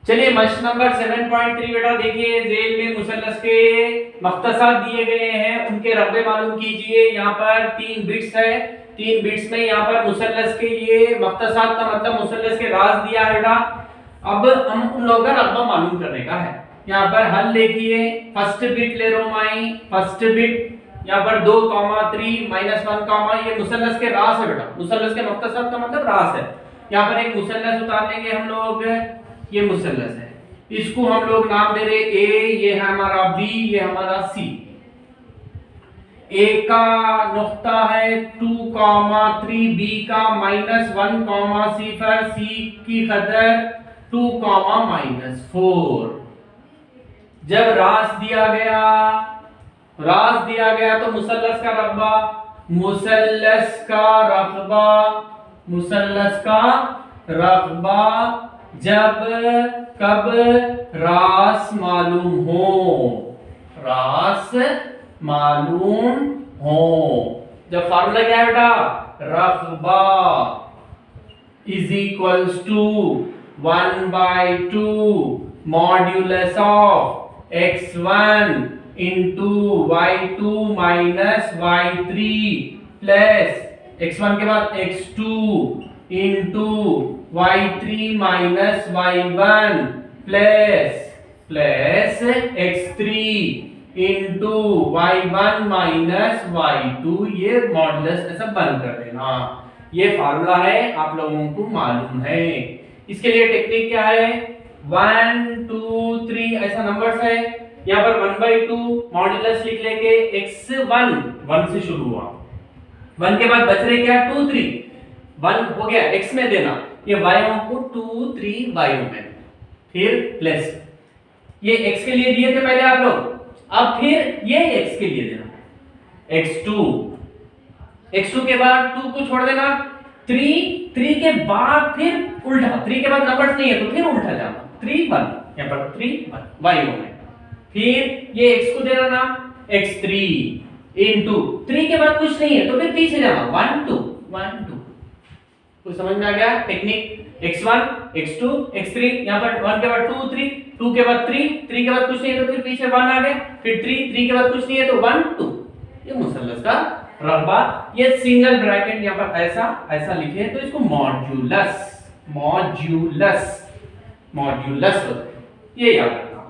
चलिए must number 7.3 बेटा देखिए, जेल में मुसल्लस के मख्तसार दिए गए हैं, उनके रकबे मालूम कीजिए। यहाँ पर 3 बिट्स है, 3 बिट्स में यहाँ पर मुसल्लस के ये मख्तसार का मतलब मुसल्लस के राज दिया है बेटा। अब हम उन लोगों का रकबा मालूम करने का है। यहाँ पर हल देखिए, फर्स्ट बिट ले रो माई, फर्स्ट बिट यहाँ पर 2, 3 -1, ये मुसल्लस के रास है बेटा। मुसल्लस के मख्तसार का मतलब रास है। यहाँ पर एक मुसल्लस उतार लेंगे हम लोग, ये मुसल्लस है, इसको हम लोग नाम दे रहे ए, ये है हमारा बी, ये हमारा सी। ए का नुक्ता है 2, 3, बी का -1, सिफर, सी की कदर 2, -4। जब रास दिया तो मुसल्लस का रकबा, मुसल्लस का रकबा जब कब रास मालूम हो, जब फार्मूला क्या है बेटा, रकबा is equals to 1/2 modulus of x1 into y2 minus y3 plus x1 के बाद x2 into y3 minus y1 plus x3 into y1 minus y2। ये मॉडुलस ऐसा बंद कर देना। ये फार्मूला है, आप लोगों को मालूम है। इसके लिए टेक्निक क्या है, 1 2 3 ऐसा नंबर्स है। यहाँ पर 1/2 मॉडुलस लिख लेंगे, x1 1 से शुरू हुआ, 1 के बाद बच रहे क्या 2 3, 1 हो गया x में देना, ये y को 2 3 y में, फिर प्लस ये x के लिए दिए थे पहले आप लोग, अब फिर ये x के लिए देना, x2 के बाद 2 को छोड़ देना, 3 के बाद फिर उल्टा, 3 के बाद नंबर्स नहीं है तो फिर उल्टा जाना, 3 1, यहाँ पर 3 1 y में, फिर ये x को देना ना x3 इंटू 3 के बाद कुछ नहीं है तो फिर पीछे जाना 1 2 1 2। कुछ समझ में आ गया टेक्निक, x1 x2 x3, यहाँ पर 1 के बाद 2 3, 2 के बाद 3, 3 के बाद कुछ नहीं है तो फिर पीछे 1 आ गए, फिर 3 3 के बाद कुछ नहीं है तो 1 2। ये मुसल्लस का रकबा। ये सिंगल ब्रैकेट यहाँ पर ऐसा लिखे तो इसको मॉड्यूलस ये याद रखना,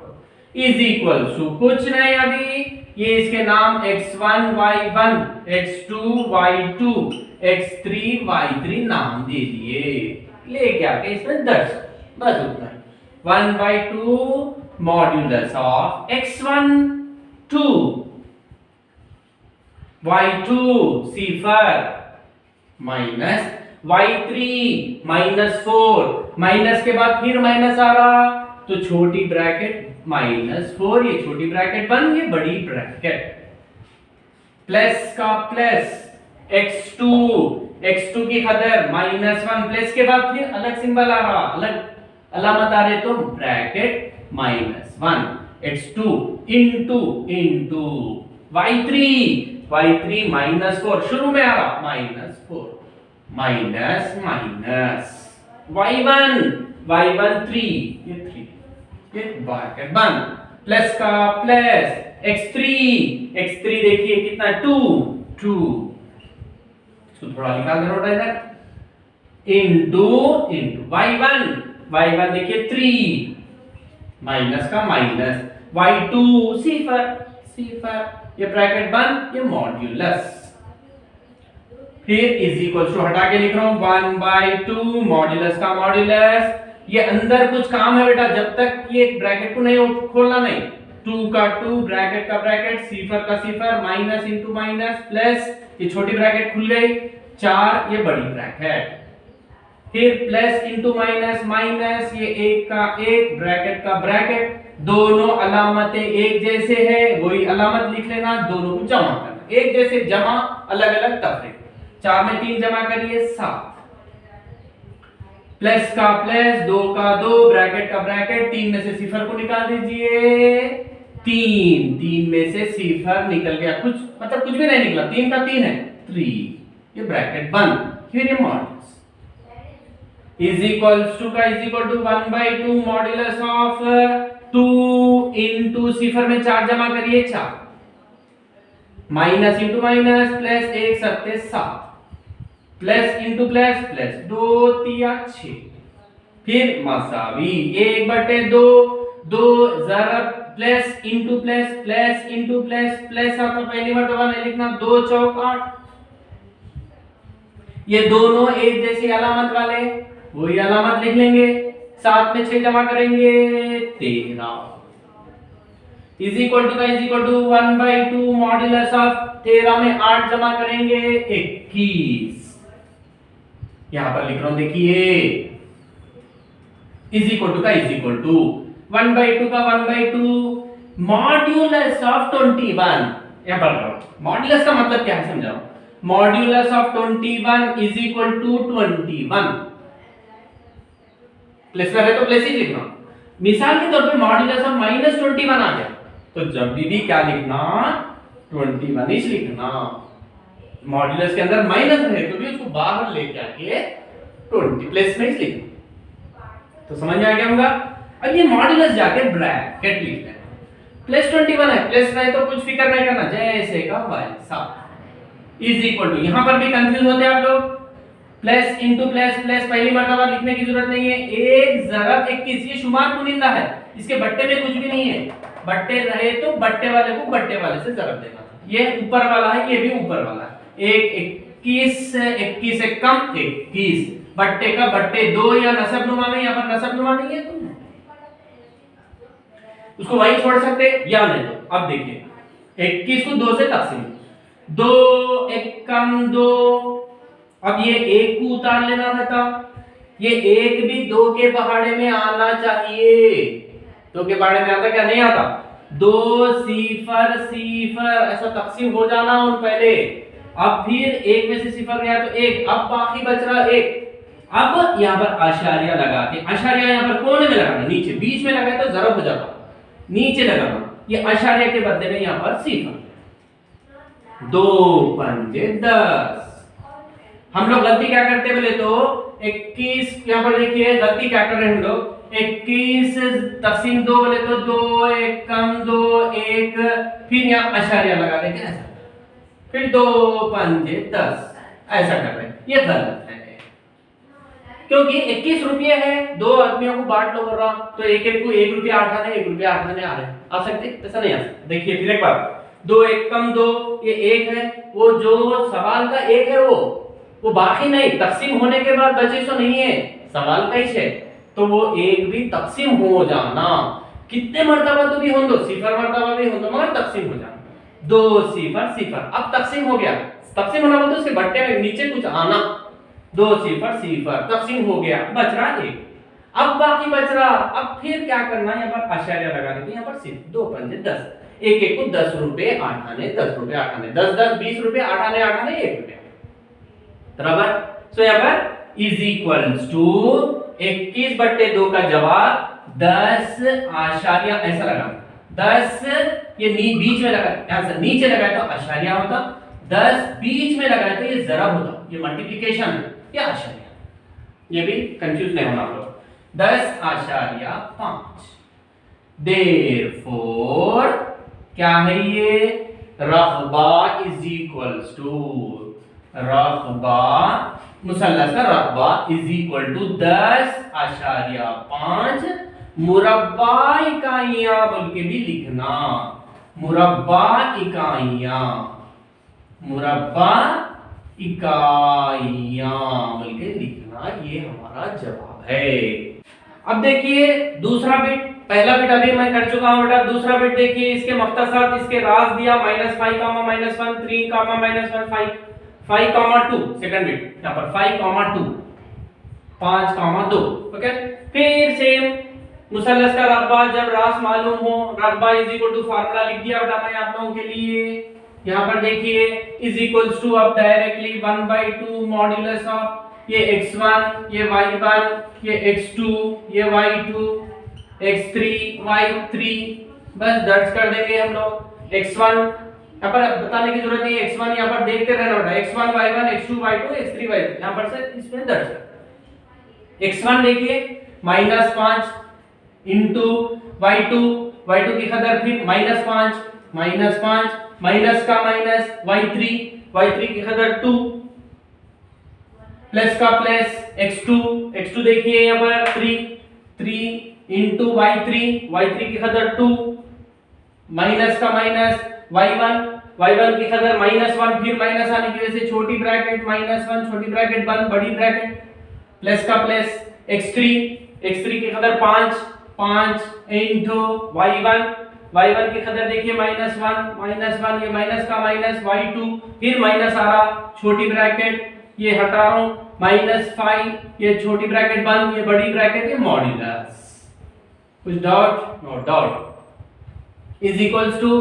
इज इक्वल टू कुछ नहीं, अभी ये इसके नाम x1 y1 x2 y2 x3 y3 नाम दे दिए, लेके आके इसमें 10, बस उतना ही। 1/2 modulus of x1 2 y2 cipher minus y3 -4, minus के बाद फिर माइनस आ रहा तो छोटी ब्रैकेट -4, ये छोटी ब्रैकेट बन गई बड़ी ब्रैकेट, प्लस का प्लस x2 की कदर -1, प्लस के बाद फिर अलग सिंबल आ रहा, अलग अलामत आ रहे तो ब्रैकेट -1 x2 इंटू y3 -4, शुरू में आ रहा -4 माइनस y1 3, ये 3, ये ब्रैकेट बंद, प्लस का प्लस x3 देखिए कितना 2 इसको थोड़ा निकाल दे रोटा इधर, इंटू y1 देखिए 3 माइनस का माइनस, y2 सिफर, ये ब्रैकेट बंद, ये मॉड्यूलस, फिर इज इक्वल टू हटा के लिख रहा हूं 1/2 मॉड्यूलस का मॉड्यूलस। ये अंदर कुछ काम है बेटा, जब तक ये ब्रैकेट को नहीं खोलना नहीं, 2 का 2 ब्रैकेट का ब्रैकेट, सिफर का सिफर, माइनस इंटू माइनस प्लस, ये छोटी ब्रैकेट खुल गई, 4 ये बड़ी ब्रैकेट, फिर प्लस इंटू माइनस, ये 1 का 1 ब्रैकेट का ब्रैकेट, दोनों अलामतें एक जैसे है वही अलामत लिख लेना, दोनों को जमा करना, एक जैसे जमा अलग अलग तफरीक, 4 में 3 जमा करिए 7, प्लस का प्लस 2 का 2 ब्रैकेट का ब्रैकेट, 3 में से सिफर को निकाल दीजिए, 3 में से सिफर निकल गया, कुछ मतलब कुछ भी नहीं निकला, 3 का 3 है 3, ये ब्रैकेट बंद, फिर ये मॉड्यूलस, इज इक्वल्स टू का is equal to 1/2 modulus of 2 into सिफर में 4 जमा करिए 4 minus into minus plus 1 7 7 plus into plus plus 2 3 6 फिर मसावी 1/2 2 जरब plus into plus plus into plus plus आता पहली मर्तबा नहीं लिखना 2 चौक 8 ये दोनों एक जैसी अलामत वाले वही अलामत लिख लेंगे साथ में 6 जमा करेंगे 13 इज इक्वल टू का is equal to 1/2 modulus of 13 में 8 जमा करेंगे 21 यहां पर लिख रहा हूं देखिए इज इक्वल टू का इज इक्वल टू 1/2 का 1/2 मॉड्यूलस ऑफ 21 यहां पर मॉड्यूलस का मतलब क्या है समझाओ modulus of 21 is equal to 21 plus में है तो प्लस ही लिखना मिसाल के तौर पे मॉड्यूलस ऑफ -21 आ गया तो जब भी क्या लिखना 21 ही लिखना मॉड्यूलस के अंदर माइनस रहे तो भी उसको बाहर लेके आके 20 प्लस में ही लिखना तो समझ में आ गया होगा अब ये मॉड्यूलस जाके ब्रैकेट लिखना है +21 है प्लस रहे तो कुछ फिक्र नहीं करना जैसे का वैसा इज इक्वल टू यहां पर भी कंफ्यूज होते हैं आप लोग प्लस इंटू प्लस प्लस पहली मर्तबा लिखने की जरूरत नहीं है एक जरब 21 ये शुमार कुनिंदा है इसके बट्टे में कुछ भी नहीं है बट्टे रहे तो बट्टे वाले को बट्टे वाले से जरब देना ये ऊपर वाला है ये भी ऊपर वाला है एक 21 से कम 21 बट्टे का बट्टे 2 या नसब नुमा में यहां पर नसब नुमा नहीं है तो उसको वही छोड़ सकते या नहीं तो अब देखिए 21 को 2 से तकसीम 2 1 कम 2 अब ये 1 को उतार लेना था ये 1 भी 2 के पहाड़े में आना चाहिए 2 के पहाड़े में आता क्या नहीं आता 2 सिफर सिफर ऐसा तकसीम हो जाना उन पहले अब फिर 1 में से सिफर गया तो 1 अब बाकी बच रहा 1 अब यहाँ पर आशारिया लगा के आशारिया यहाँ पर कोने में लगाना नीचे बीच में लगाए तो जरब हो जाता नीचे लगाना ये आशारिया के बदले में यहाँ पर सिफर 2 पंजे 10 हम लोग गलती क्या करते बोले तो 21 यहाँ पर देखिए गलती क्या कर रहे हैं हम लोग 21 तकसीम 2 बोले तो 2 1 कम 2 1 फिर यहाँ आशारिया लगा देंगे ऐसा फिर 2 पंजे 10 ऐसा कर रहे हैं ये गलत है क्योंकि 21 रुपये है 2 आदमियों को बांट लो कर रहा तो एक एक को 1 रुपया 8 आने 1 रुपया 8 आने आ रहे हैं आ सकते ऐसा नहीं आ सकते देखिए फिर एक बार 2 1 कम 2 ये 1 है वो जो सवाल का 1 है वो बाकी नहीं तकसीम होने के बाद बचे सो नहीं है सवाल का ही है तो वो 1 भी तकसीम हो जाना कितने मर्तबा तो भी हो दो सिफर मर्तबा भी हो दो मगर तकसीम हो जाना 2 सिफर सिफर अब तकसीम हो गया तकसीम होना बोलते उसके बट्टे में नीचे कुछ आना 2 सिफर सिफर तकसीम हो गया बच रहा 1 अब बाकी बच रहा अब फिर क्या करना यहाँ पर आशारिया लगा देते यहाँ पर सिर्फ 2 पंजे 10 एक एक को 10 रुपए 8 आने 10 रुपए 8 आने 10 10 20 रुपए 8 आने 1 रुपया बराबर सो यहाँ पर इज इक्वल्स टू 21/2 का जवाब 10 आशारिया ऐसा लगा 10 ये बीच में लगा ऐसा नीचे लगाए तो आशारिया होता 10 बीच में लगाए तो ये जरब होता ये मल्टीप्लिकेशन है ये आशारिया ये भी कंफ्यूज नहीं होना आप लोग 10 आशारिया 5 देयरफॉर क्या है ये रग़बा इज इक्वल्स टू रग़बा मुसल्लस का रग़बा इज इक्वल टू 10.5 मुरब्बा इकाइयां बोल के भी लिखना मुरब्बा इकाइयां बोल के लिखना ये हमारा जवाब है। अब देखिए दूसरा बिट पहला बिट अभी मैं कर चुका हूं बेटा दूसरा बिट देखिए इसके मख्तसर इसके राज दिया -5, -1 3, -1 5, 2 सेकंड बिट यहाँ पर 5, 2 5, 2 ओके फिर सेम मुसल्लस का रग़बा जब रास मालूम हो रग़बा इज इक्वल टू फार्मूला लिख दिया बेटा मैं आप लोगों के लिए यहाँ पर देखिए इज इक्वल्स टू अब डायरेक्टली 1/2 मॉड्यूलस ऑफ ये x1 ये y1 ये x2 ये y2 x3 y3 बस दर्ज कर देंगे हम लोग x1 यहाँ पर बताने की जरूरत नहीं है x1 यहाँ पर देखते रहना बेटा x1 y1 x2 y2 x3 y3 यहाँ पर से इसमें दर्ज कर x1 देखिए -5 इंटू y2, y2 की कदर फिर -5 माइनस का माइनस y3, y3 की कदर 2 प्लस का प्लस x2, x2 देखिए यहाँ पर 3 इंटू y3, y3 की कदर 2 माइनस का माइनस y1, y1 की कदर -1 फिर माइनस आने की वजह से छोटी ब्रैकेट -1 छोटी ब्रैकेट बंद बड़ी ब्रैकेट प्लस का प्लस x3, x3 की कदर 5 इंटू y1, y1 की कदर देखिए -1 ये माइनस का माइनस y2 फिर माइनस आ रहा छोटी ब्रैकेट ये हटा रहा हूं -5 ये छोटी ब्रैकेट बंद ये बड़ी ब्रैकेट ये मॉड्यूलस कुछ dot no dot is equals to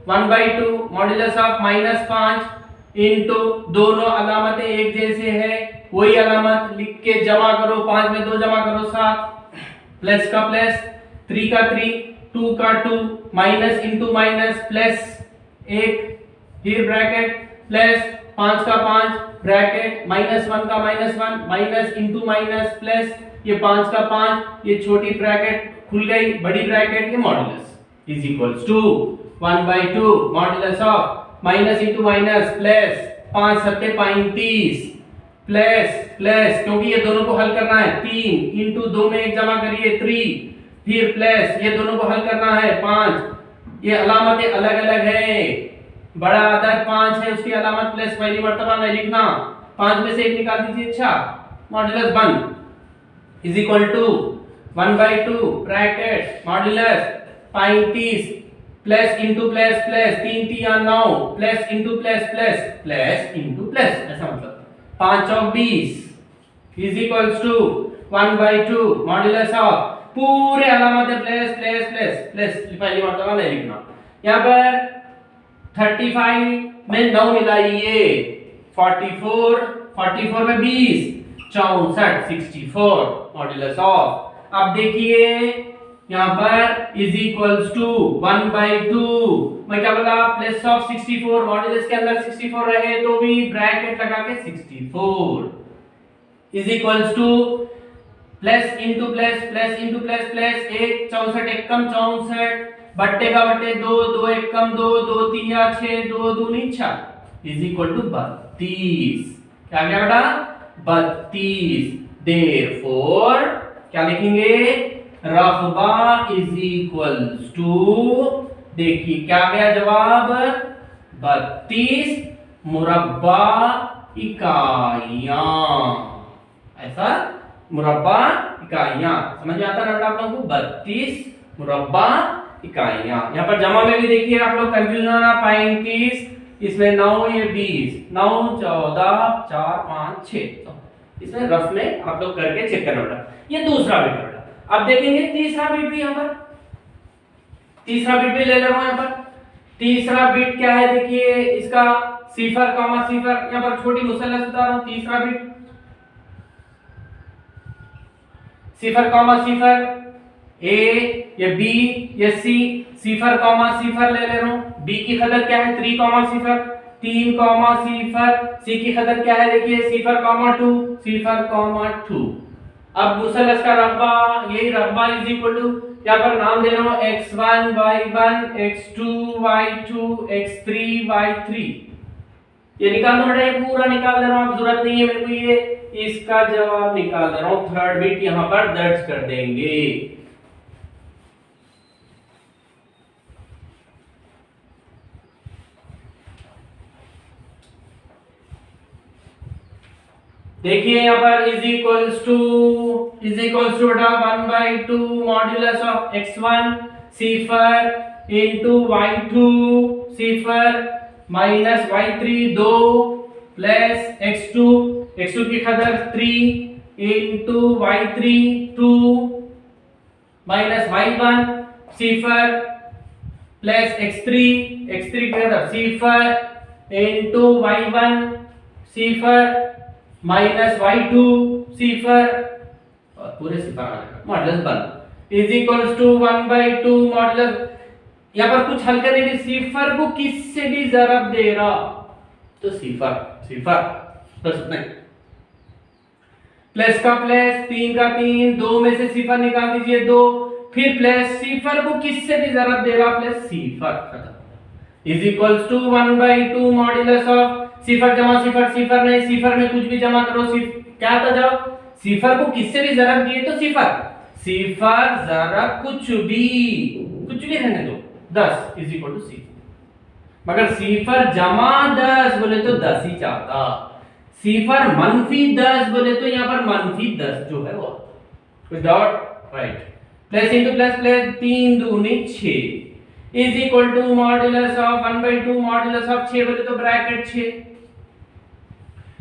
1/2 modulus of -5 into दोनों अलामतें एक जैसे है वही अलामत लिख के जमा करो 5 में 2 जमा करो 7 प्लस का प्लस 3 का 3 2 का 2 माइनस इंटू माइनस प्लस 1 फिर ब्रैकेट प्लस 5 का 5 ब्रैकेट -1 का -1 माइनस इंटू माइनस प्लस ये 5 का 5 ये छोटी ब्रैकेट खुल गई बड़ी ब्रैकेट ये modulus is equals to 1/2 modulus of minus into minus plus 5 सत्ते 35 प्लस प्लस क्योंकि ये दोनों को हल करना है 3 इंटू 2 में 1 जमा करिए 3 फिर प्लस ये दोनों को हल करना है 5 ये अलामतें अलग अलग है बड़ा अदद 5 है उसकी अलामत प्लस पहली मर्तबा नहीं लिखना 5 में से 1 निकाल दीजिए अच्छा modulus 1 is equal to 1/2 bracket modulus 35 plus into plus plus 3 3 9 plus into plus plus plus into plus ऐसा मतलब 5 और 20 is equals to 1/2 modulus of पूरे अलामतें प्लस प्लस प्लस प्लस पहली मर्तबा नहीं लिखना यहाँ पर 35 में 9 मिलाइए 44 में 20 64 64 मॉड्यूलस ऑफ अब देखिए यहाँ पर इज इक्वल्स टू 1/2 मैं क्या बोला प्लस ऑफ 64 मॉड्यूलस के अंदर 64 रहे तो भी ब्रैकेट लगा के 64 is equals two plus into plus plus into plus plus 1 64 एक कम 64 बट्टे का बट्टे 2 2 एक कम 2 2 3 या 6 2 2 नहीं 6 इज इक्वल टू 32 क्या क्या बेटा 32 देयरफॉर क्या लिखेंगे रकबा इज इक्वल्स टू देखिए क्या गया जवाब 32 मुरब्बा इकाइयां ऐसा मुरब्बा इकाइयां समझ में आता है ना आप लोगों को 32 मुरब्बा इकाइयां यहाँ पर जमा में भी देखिए आप लोग कंफ्यूजन ना 35 इसमें 9 ये 20 9 14 4 5 6 इसमें रफ में आप लोग करके चेक करना पड़ेगा ये दूसरा बिट बेटा अब देखेंगे तीसरा बिट भी यहाँ पर तीसरा बिट भी ले ले रहा हूं यहाँ पर तीसरा बिट क्या है देखिए इसका सिफर कॉमा सिफर यहाँ पर छोटी मुसल्लस बता रहा हूं तीसरा बिट सिफर कॉमा सिफर ए ये बी ये सी सिफर कॉमा सिफर ले रहा हूं बी की कदर क्या है 3 कॉमा सिफर 3 कॉमा सिफर सी की कदर क्या है देखिए सिफर कॉमा 2 अब मुसल्लस का रकबा यही रकबा इज इक्वल टू यहाँ पर नाम दे रहा हूं x1 y1 x2 y2 x3 y3 ये निकाल दो बेटा ये पूरा निकाल दे रहा हूं अब जरूरत नहीं है मेरे को ये इसका जवाब निकाल दे रहा हूं थर्ड बिट यहां पर दर्ज कर देंगे देखिए यहाँ पर इज इक्वल्स टू बेटा 1/2 modulus of x1 cipher into y2 cipher minus y3 2 plus x2 की कदर 3 इंटू y3 2 माइनस y1 सिफर प्लस x3 की कदर सिफर इंटू y1 सिफर माइनस y2 सिफर और पूरे सिफर मॉडुलस बन इज इक्वल्स टू 1/2 मॉडुलस यहाँ पर कुछ हल करने के सिफर को किससे भी ज़रब दे रहा तो सिफर बस उतना प्लस का प्लस, 3 का 3, 2 में से सिफर निकाल दीजिए 2, फिर प्लस सिफर को किससे भी जरब देगा प्लस सिफर, खत्म। Is equals to 1/2 modulus of सिफर जमा सिफर, सिफर नहीं, सिफर में कुछ भी जमा करो, क्या आता जाओ, सिफर को किससे भी जरब दिए तो सिफर, सिफर जरब कुछ भी रहने दो 10 इज इक्वल टू सिफर। मगर सिफर जमा 10 बोले तो 10 ही चाहता, सिफर -10 बोले तो यहाँ पर -10 जो है वो dot, right. Plus into plus plus, 3 दूनी 6 is equal to modulus of 1/2 modulus of 6 बोले तो ब्रैकेट 6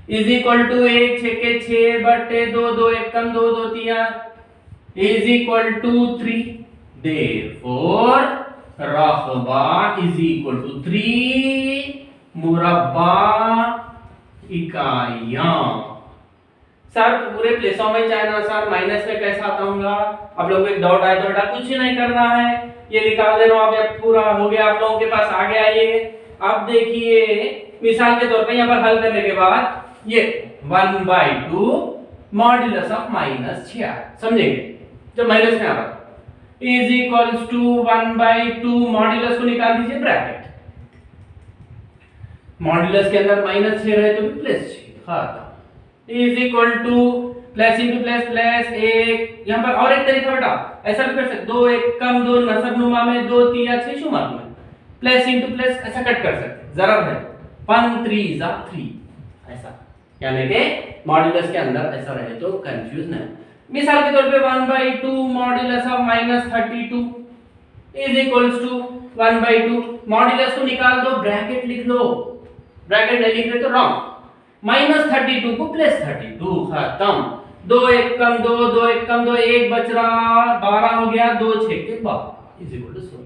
इज इक्वल टू 1 6 के 6 बटे 2 2 1 कम 2 2 3 इज इक्वल टू 3। देयरफॉर रकबा इज इक्वल टू 3 मुरब्बा इकाइयां। सर पूरे प्लेसों में चाहे ना सर माइनस में कैसा आता हूँगा, आप लोगों को एक डॉट आया तो बेटा कुछ ही नहीं करना है, ये निकाल दे रहा हूँ, अब पूरा हो गया आप लोगों के पास आ गया ये। अब देखिए मिसाल के तौर पे यहाँ पर हल करने के बाद ये 1/2 मॉड्यूलस ऑफ -6 समझेंगे, जब माइनस में आ रहा इज इक्वल्स टू 1/2 मॉड्यूलस को निकाल दीजिए ब्रैकेट, मॉड्यूलस के अंदर -6 रहे तो भी +6 खत्म, is equal two plus into plus plus 1। यहाँ पर और एक तरीका बेटा ऐसा भी कर सकते, 2 1 कम 2 नसबनुमा में 2 3 या 6 शुमार में प्लस इंटू प्लस ऐसा कट कर सकते, जरब है 1 3 जा 3 ऐसा, यानी कि मॉड्यूलस के अंदर ऐसा रहे तो कंफ्यूज नहीं। मिसाल के तौर पे 1/2 modulus of -32 is equals to 1/2 modulus को निकाल दो, ब्रैकेट लिख लो, ब्रैकेट नहीं लिख रहे तो रॉन्ग, -32 को +32 खत्म, 2 1 कम 2 2 1 कम 2 1 बच रहा 12 हो गया, 2 6 के 12 इज इक्वल टू